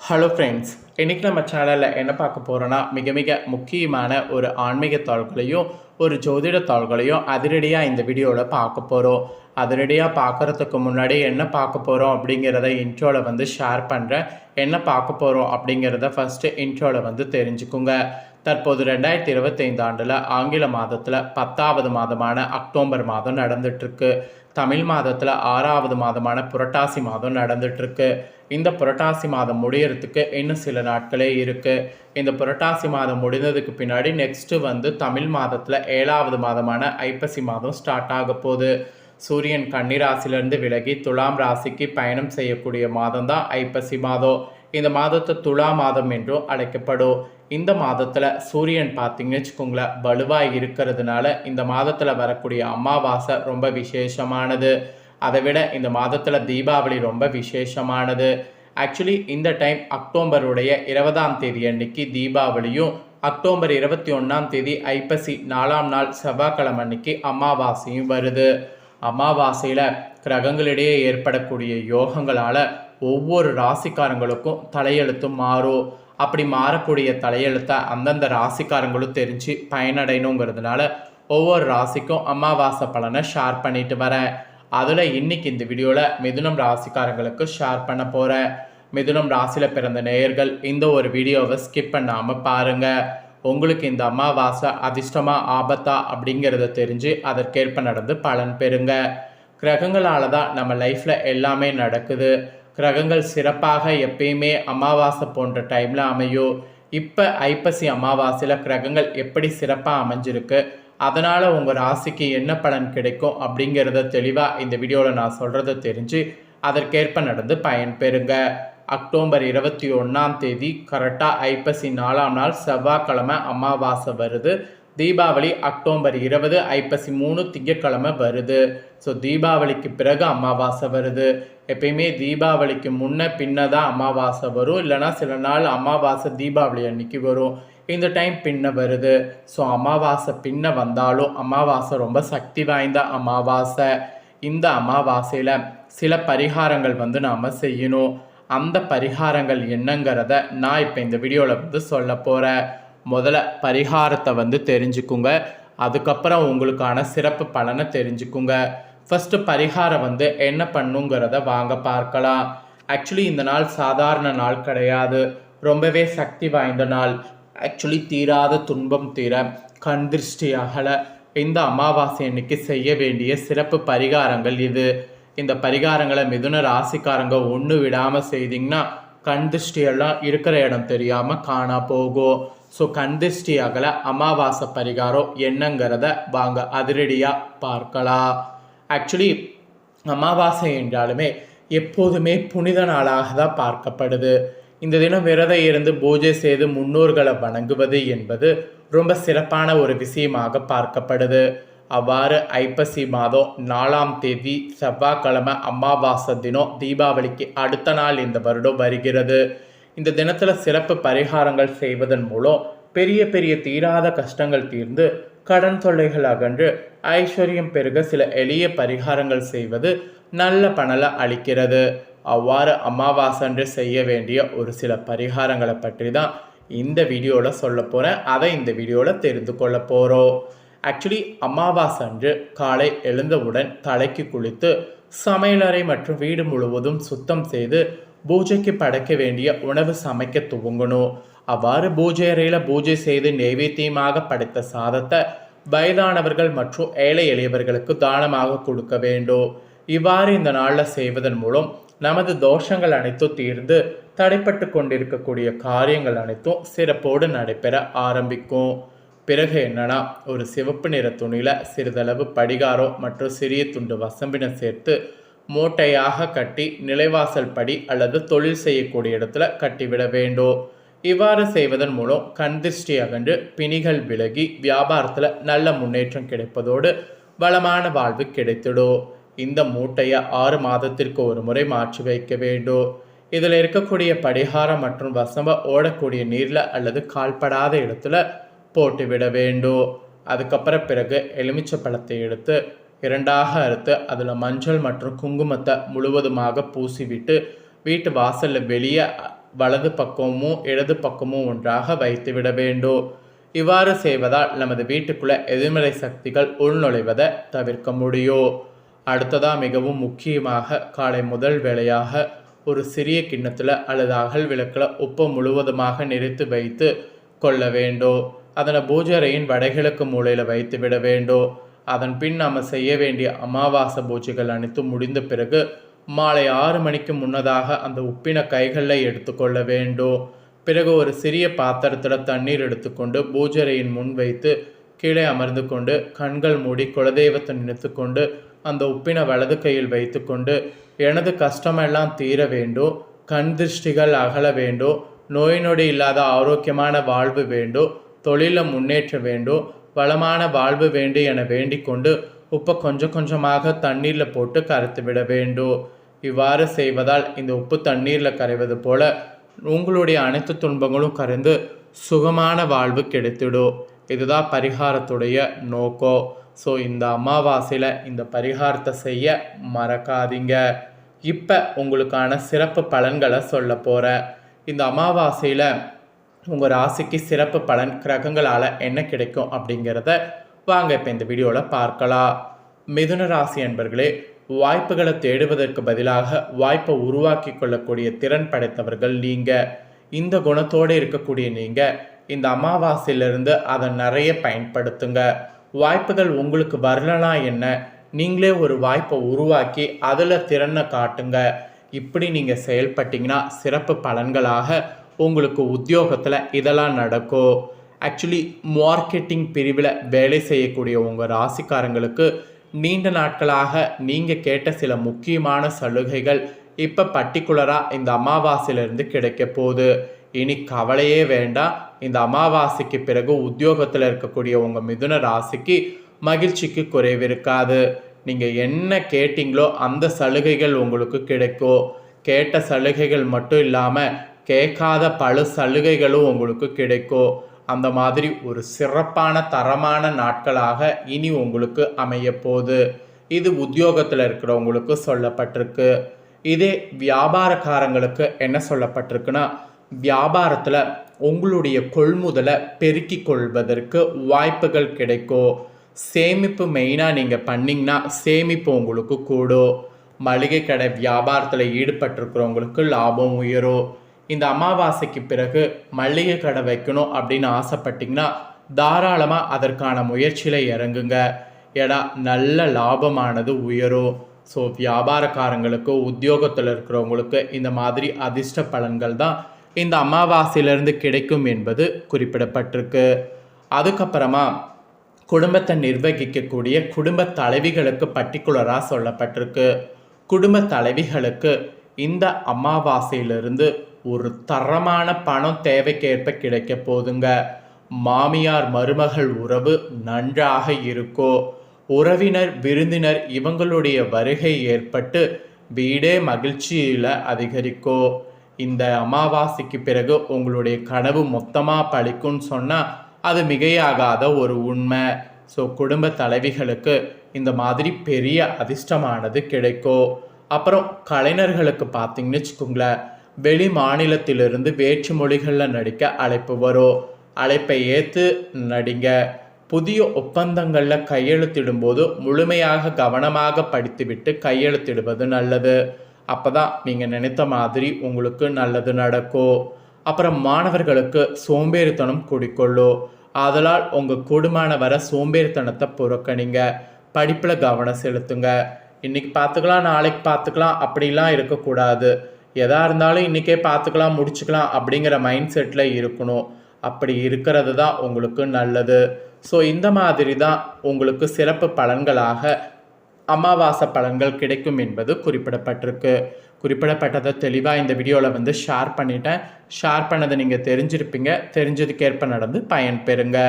Hello friends, இன்றைக்கி நம்ம சேனலில் என்ன பார்க்க போகிறோன்னா மிக மிக முக்கியமான ஒரு ஆன்மீக தாள்களையும் ஒரு ஜோதிட தாள்களையும் அதிரடியாக இந்த வீடியோவில் பார்க்க போகிறோம். அதிரடியாக பார்க்குறதுக்கு முன்னாடி என்ன பார்க்க போகிறோம் அப்படிங்கிறத இன்ட்ரோவில் ஷேர் பண்ணுறேன். என்ன பார்க்க போகிறோம் அப்படிங்கிறத ஃபஸ்ட்டு இன்ட்ரோவில் தெரிஞ்சுக்குங்க. தற்போது 2025 ஆண்டில் ஆங்கில மாதத்தில் 10வது மாதமான அக்டோபர் மாதம் நடந்துகிட்ருக்கு. தமிழ் மாதத்தில் 6வது மாதமான புரட்டாசி மாதம் நடந்துகிட்ருக்கு. இந்த புரட்டாசி மாதம் முடியறதுக்கு இன்னும் சில நாட்களே இருக்குது. இந்த புரட்டாசி மாதம் முடிந்ததுக்கு பின்னாடி நெக்ஸ்ட்டு தமிழ் மாதத்தில் 7வது மாதமான ஐப்பசி மாதம் ஸ்டார்ட் ஆக போகுது. சூரியன் கன்னிராசிலேருந்து விலகி துலாம் ராசிக்கு பயணம் செய்யக்கூடிய மாதம் தான் ஐப்பசி மாதம். இந்த மாதத்தை துலா மாதம் என்றும் அழைக்கப்படும். இந்த மாதத்தில் சூரியன் பார்த்தீங்கன்னு வச்சுக்கோங்களேன் வலுவாக இருக்கிறதுனால இந்த மாதத்தில் வரக்கூடிய அமாவாசை ரொம்ப விசேஷமானது. அதை விட இந்த மாதத்தில் தீபாவளி ரொம்ப விசேஷமானது. ஆக்சுவலி இந்த டைம் அக்டோபருடைய 20ஆம் தேதி அன்னைக்கு தீபாவளியும் அக்டோபர் 21ஆம் தேதி ஐப்பசி 4ஆம் நாள் செவ்வாய்க்கிழமை அன்னைக்கு அமாவாசையும் வருது. அமாவாசையில் கிரகங்களிடையே ஏற்படக்கூடிய யோகங்களால் ஒவ்வொரு ராசிக்காரங்களுக்கும் தலையெழுத்தும் மாறும். அப்படி மாறக்கூடிய தலையெழுத்தை அந்தந்த ராசிக்காரங்களும் தெரிஞ்சு பயனடையணுங்கிறதுனால ஒவ்வொரு ராசிக்கும் அமாவாசை பலனை ஷேர் பண்ணிட்டு வரேன். அதில் இன்றைக்கி இந்த வீடியோவில் மிதுனம் ராசிக்காரங்களுக்கு ஷேர் பண்ண போகிறேன். மிதுனம் ராசியில் பிறந்த நேயர்கள் இந்த ஒரு வீடியோவை ஸ்கிப் பண்ணாமல் பாருங்கள். உங்களுக்கு இந்த அமாவாசை அதிர்ஷ்டமாக ஆபத்தா அப்படிங்கிறத தெரிஞ்சு அதற்கேற்ப நடந்து பலன் பெறுங்க. கிரகங்களால் தான் நம்ம லைஃப்பில் எல்லாமே நடக்குது. கிரகங்கள் சிறப்பாக எப்பயுமே அமாவாசை போன்ற டைமில் அமையும். இப்போ ஐப்பசி அமாவாசையில் கிரகங்கள் எப்படி சிறப்பாக அமைஞ்சிருக்கு, அதனால் உங்கள் ராசிக்கு என்ன பலன் கிடைக்கும் அப்படிங்கிறத தெளிவாக இந்த வீடியோவில் நான் சொல்கிறத தெரிஞ்சு அதற்கேற்ப நடந்து பயன்பெறுங்க. அக்டோபர் 21ஆம் தேதி கரெக்டாக ஐப்பசி 4ஆம் நாள் செவ்வாய்க்கிழமை அமாவாசை வருது. தீபாவளி அக்டோபர் 20, ஐப்பசி 3 திங்கட்கிழமை வருது. ஸோ தீபாவளிக்கு பிறகு அமாவாசை வருது. எப்பயுமே தீபாவளிக்கு முன்ன பின்ன தான் அமாவாசை வரும், இல்லைனா சில நாள் அமாவாசை தீபாவளி அன்னைக்கு வரும். இந்த டைம் பின்ன வருது. ஸோ அமாவாசை பின்ன வந்தாலும் அமாவாசை ரொம்ப சக்தி வாய்ந்த அமாவாசை. இந்த அமாவாசையில் சில பரிகாரங்கள் நாம் செய்யணும். அந்த பரிகாரங்கள் என்னங்கிறத நான் இப்போ இந்த வீடியோவில் சொல்ல போகிறேன். முதல்ல பரிகாரத்தை தெரிஞ்சுக்குங்க. அதுக்கப்புறம் உங்களுக்கான சிறப்பு பலனை தெரிஞ்சுக்குங்க. ஃபஸ்ட்டு பரிகாரம் என்ன பண்ணுங்கிறத வாங்க பார்க்கலாம். ஆக்சுவலி இந்த நாள் சாதாரண நாள் கிடையாது, ரொம்பவே சக்தி வாய்ந்த நாள். ஆக்சுவலி தீராத துன்பம் தீர, கண் திருஷ்டி அகல இந்த அமாவாசை அன்னைக்கு செய்ய வேண்டிய சிறப்பு பரிகாரங்கள் இது. இந்த பரிகாரங்களை மிதுன ராசிக்காரங்க ஒன்று விடாமல் செய்திங்கன்னா கண் திருஷ்டியெல்லாம் இருக்கிற இடம் தெரியாமல் காணா போகும். ஸோ கண் திருஷ்டி அகல அமாவாசை பரிகாரம் என்னங்கிறத வாங்க அதிரடியாக பார்க்கலாம். ஆக்சுவலி அமாவாசை என்றாலுமே எப்போதுமே புனித நாளாக தான் பார்க்கப்படுது. இந்த தினம் விரதம் இருந்து பூஜை செய்து முன்னோர்களை வணங்குவது என்பது ரொம்ப சிறப்பான ஒரு விஷயமாக பார்க்கப்படுது. அவ்வாறு ஐப்பசி மாதம் 4ஆம் தேதி செவ்வாய்க்கிழமை அமாவாசை தினம் தீபாவளிக்கு அடுத்த நாள் இந்த வருடம் வருகிறது. இந்த தினத்தில் சிறப்பு பரிகாரங்கள் செய்வதன் மூலம் பெரிய பெரிய தீராத கஷ்டங்கள் தீர்ந்து கடன் தொல்லைகள் அகன்று ஐஸ்வர்யம் பெருக சில எளிய பரிகாரங்கள் செய்வது நல்ல பலனை அளிக்கிறது. அவ்வாறு அமாவாசை செய்ய வேண்டிய ஒரு சில பரிகாரங்களை பற்றி தான் இந்த வீடியோவில் சொல்ல போகிறேன். அதை இந்த வீடியோவில் தெரிந்து கொள்ள போகிறோம். ஆக்சுவலி அமாவாசை அன்று காலை எழுந்தவுடன் தலைக்கு குளித்து சமையலறை மற்றும் வீடு முழுவதும் சுத்தம் செய்து பூஜைக்கு படைக்க வேண்டிய உணவு சமைக்க துவங்கணும். அவ்வாறு பூஜை அறையில் பூஜை செய்து நைவேத்தியமாக படைத்த சாதத்தை வயதானவர்கள் மற்றும் ஏழை எளியவர்களுக்கு தானமாக கொடுக்க வேண்டும். இவ்வாறு இந்த நாளில் செய்வதன் மூலம் நமது தோஷங்கள் அனைத்தும் தீர்ந்து தடைப்பட்டு கொண்டிருக்கக்கூடிய காரியங்கள் அனைத்தும் சிறப்போடு நடைபெற ஆரம்பிக்கும். பிறகு என்னன்னா, ஒரு சிவப்பு நிற துணியில் சிறிதளவு படிகாரம் மற்றும் சிறிய துண்டு வசம்பினை சேர்த்து மூட்டையாக கட்டி நிலைவாசல் படி அல்லது தொழில் செய்யக்கூடிய இடத்துல கட்டிவிட வேண்டும். இவ்வாறு செய்வதன் மூலம் கண் திருஷ்டி அகன்று பிணிகள் விலகி வியாபாரத்தில் நல்ல முன்னேற்றம் கிடைப்பதோடு வளமான வாழ்வு கிடைத்திடும். இந்த மூட்டையை 6 மாதத்திற்கு ஒரு முறை மாற்றி வைக்க வேண்டும். இதில் இருக்கக்கூடிய படிகாரம் மற்றும் வசம்ப ஓடக்கூடிய நீரில் அல்லது கால்படாத இடத்துல போட்டுவிட வேண்டும். அதுக்கப்புறம் பிறகு எலுமிச்சை பழத்தை எடுத்து 2ஆக அறுத்து அதில் மஞ்சள் மற்றும் குங்குமத்தை முழுவதுமாக பூசிவிட்டு வீட்டு வாசலில் வெளியே வலது பக்கமும் இடது பக்கமும் ஒன்றாக வைத்துவிட வேண்டும். இவ்வாறு செய்வதால் நமது வீட்டுக்குள்ள எதிர்மறை சக்திகள் உள்நுழைவதை தவிர்க்க முடியும். அடுத்ததாக மிகவும் முக்கியமாக காலை முதல் வேளையாக ஒரு சிறிய கிண்ணத்தில் அல்லது அகல் விளக்கில் உப்பு முழுவதுமாக நிறைத்து வைத்து கொள்ள வேண்டும். அதனை பூஜை அறையின் வடகிழக்கு மூலையில் வைத்து விட வேண்டும். அதன் பின் நாம் செய்ய வேண்டிய அமாவாசை பூஜைகள் அனைத்தும் முடிந்த பிறகு மாலை 6 மணிக்கு முன்னதாக அந்த உப்பின கைகளில் எடுத்துக்கொள்ள வேண்டும். பிறகு ஒரு சிறிய பாத்திரத்தில் தண்ணீர் எடுத்துக்கொண்டு பூஜை அறையின் முன் வைத்து கீழே அமர்ந்து கொண்டு கண்கள் மூடி குலதெய்வத்தை நினைத்து கொண்டு அந்த உப்பின வலது கையில் வைத்து கொண்டு எனது கஷ்டமெல்லாம் தீர வேண்டும், கண் திருஷ்டிகள் அகல வேண்டும், நோய் நொடி இல்லாத ஆரோக்கியமான வாழ்வு வேண்டும், தொழிலில் முன்னேற்ற வேண்டும், வளமான வாழ்வு வேண்டும் என வேண்டிக் கொண்டு உப்பை கொஞ்சம் கொஞ்சமாக தண்ணீரில் போட்டு கரைத்து விட வேண்டும். இவ்வாறு செய்வதால் இந்த உப்பு தண்ணீரில் கரைவது போல உங்களுடைய அனைத்து துன்பங்களும் கரைந்து சுகமான வாழ்வு கிடைத்திடும். இதுதான் பரிகாரத்துடைய நோக்கம். ஸோ இந்த அமாவாசையில் இந்த பரிகாரத்தை செய்ய மறக்காதீங்க. இப்போ உங்களுக்கான சிறப்பு பலன்களை சொல்ல போகிறேன். இந்த அமாவாசையில் உங்கள் ராசிக்கு சிறப்பு பலன் கிரகங்களால் என்ன கிடைக்கும் அப்படிங்கிறத வாங்க இப்போ இந்த வீடியோவில் பார்க்கலாம். மிதுன ராசி அன்பர்களே, வாய்ப்புகளை தேடுவதற்கு பதிலாக வாய்ப்பை உருவாக்கி கொள்ளக்கூடிய திறன் படைத்தவர்கள் நீங்கள். இந்த குணத்தோடு இருக்கக்கூடிய நீங்கள் இந்த அமாவாசையிலிருந்து அதை நிறைய பயன்படுத்துங்க. வாய்ப்புகள் உங்களுக்கு வரலனா என்ன, நீங்களே ஒரு வாய்ப்பை உருவாக்கி அதில் திறனை காட்டுங்க. இப்படி நீங்கள் செயல்பட்டிங்கன்னா சிறப்பு பலன்களாக உங்களுக்கு உத்தியோகத்தில் இதெல்லாம் நடக்கும். ஆக்சுவலி மார்க்கெட்டிங் பிரிவில் வேலை செய்யக்கூடிய உங்கள் ராசிக்காரங்களுக்கு நீண்ட நாட்களாக நீங்கள் கேட்ட சில முக்கியமான சலுகைகள் இப்போ பர்டிகுலராக இந்த அமாவாசையிலிருந்து கிடைக்க போகுது. இனி கவலையே வேண்டாம். இந்த அமாவாசைக்கு பிறகு உத்தியோகத்தில் இருக்கக்கூடிய உங்கள் மிதுன ராசிக்கு மகிழ்ச்சிக்கு குறைவிருக்காது. நீங்கள் என்ன கேட்டிங்களோ அந்த சலுகைகள் உங்களுக்கு கிடைக்கும். கேட்ட சலுகைகள் மட்டும் இல்லாமல் கேட்காத பல சலுகைகளும் உங்களுக்கு கிடைக்கும். அந்த மாதிரி ஒரு சிறப்பான தரமான நாட்களாக இனி உங்களுக்கு அமைய போகுது. இது உத்தியோகத்தில் இருக்கிறவங்களுக்கு சொல்லப்பட்டிருக்கு. இதே வியாபாரக்காரங்களுக்கு என்ன சொல்லப்பட்டிருக்குன்னா, வியாபாரத்தில் உங்களுடைய கொள்முதலை பெருக்கிக் கொள்வதற்கு வாய்ப்புகள் கிடைக்கும். சேமிப்பு மெயினாக நீங்கள் பண்ணிங்கன்னா சேமிப்பு உங்களுக்கு கூடும். மளிகை கடை வியாபாரத்தில் ஈடுபட்டிருக்கிறவங்களுக்கு லாபம் உயரும். இந்த அமாவாசைக்கு பிறகு மளிகை கடை வைக்கணும் அப்படின்னு ஆசைப்பட்டிங்கன்னா தாராளமாக அதற்கான முயற்சியில் இறங்குங்க. ஏன்னா நல்ல லாபமானது உயரும். ஸோ வியாபாரக்காரங்களுக்கு உத்தியோகத்தில் இருக்கிறவங்களுக்கு இந்த மாதிரி அதிர்ஷ்ட பலன்கள் தான் இந்த அமாவாசையிலிருந்து கிடைக்கும் என்பது குறிப்பிடப்பட்டிருக்கு. அதுக்கப்புறமா குடும்பத்தை நிர்வகிக்கக்கூடிய குடும்ப தலைவிகளுக்கு பர்டிகுலராக சொல்லப்பட்டிருக்கு. குடும்ப தலைவிகளுக்கு இந்த அமாவாசையிலிருந்து ஒரு தரமான பணம் தேவைக்கேற்ப கிடைக்க போதுங்க. மாமியார் மருமகள் உறவு நன்றாக இருக்கும். உறவினர் விருந்தினர் இவங்களுடைய வருகை ஏற்பட்டு வீடே மகிழ்ச்சியில் அதிகரிக்கும். இந்த அமாவாசைக்கு பிறகு உங்களுடைய கனவு மொத்தமாக பழிக்கும்னு சொன்னால் அது மிகையாகாத ஒரு உண்மை. ஸோ குடும்ப தலைவிகளுக்கு இந்த மாதிரி பெரிய அதிர்ஷ்டமானது கிடைக்கும். அப்புறம் கலைஞர்களுக்கு பார்த்தீங்கன்னு வச்சுக்கோங்களேன், வெளி மாநிலத்திலிருந்து வேற்று மொழிகளில் நடிக்க அழைப்பு வரும். அழைப்பை ஏற்று நடிங்க. புதிய ஒப்பந்தங்களில் கையெழுத்திடும்போது முழுமையாக கவனமாக படித்துவிட்டு கையெழுத்திடுவது நல்லது. அப்போ தான் நீங்கள் நினைத்த மாதிரி உங்களுக்கு நல்லது நடக்கும். அப்புறம் மாணவர்களுக்கு சோம்பேறித்தனம் குடிக்கொள்ளும். அதனால் உங்கள் கூடுமான வர சோம்பேறித்தனத்தை புறக்கணிங்க. படிப்பில் கவனம் செலுத்துங்க. இன்றைக்கி பார்த்துக்கலாம் நாளைக்கு பார்த்துக்கலாம் அப்படிலாம் இருக்கக்கூடாது. எதாக இருந்தாலும் இன்றைக்கே பார்த்துக்கலாம் முடிச்சுக்கலாம் அப்படிங்கிற மைண்ட் செட்டில் இருக்கணும். அப்படி இருக்கிறது தான் உங்களுக்கு நல்லது. ஸோ இந்த மாதிரி தான் உங்களுக்கு சிறப்பு பலன்களாக அமாவாசை பலன்கள் கிடைக்கும் என்பது குறிப்பிடப்பட்டிருக்கு. குறிப்பிடப்பட்டதை தெளிவாக இந்த வீடியோவில் ஷேர் பண்ணிட்டேன். ஷேர் பண்ணதை நீங்கள் தெரிஞ்சிருப்பீங்க. தெரிஞ்சதுக்கேற்ப நடந்து பயன்பெறுங்க.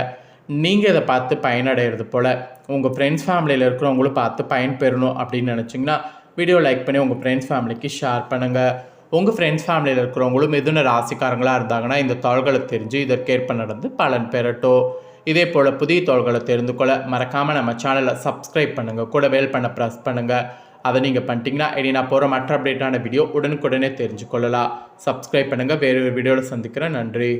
நீங்கள் இதை பார்த்து பயனடைகிறது போல் உங்கள் ஃப்ரெண்ட்ஸ் ஃபேமிலியில் இருக்கிறவங்களும் பார்த்து பயன்பெறணும் அப்படின்னு நினச்சிங்கன்னா வீடியோ லைக் பண்ணி உங்கள் ஃப்ரெண்ட்ஸ் ஃபேமிலிக்கு ஷேர் பண்ணுங்கள். உங்கள் ஃப்ரெண்ட்ஸ் ஃபேமிலியில் இருக்கிறவங்களும் மிதுன ராசிக்காரங்களாக இருந்தாங்கன்னா இந்த தாள்களை தெரிஞ்சு இதற்கேற்ப நடந்து பலன் பெறட்டும். இதே போல் புதிய தாள்களை தெரிந்து கொள்ள மறக்காமல் நம்ம சேனலை சப்ஸ்கிரைப் பண்ணுங்கள். கூட பெல் பண்ண ப்ரெஸ் பண்ணுங்கள். அதை நீங்கள் பண்ணிட்டீங்கன்னா இனி நான் போகிற மற்ற அப்டேட்டான வீடியோ உடனுக்குடனே தெரிஞ்சுக்கொள்ளலாம். சப்ஸ்கிரைப் பண்ணுங்கள். வேறு ஒரு வீடியோவில் சந்திக்கிறேன். நன்றி.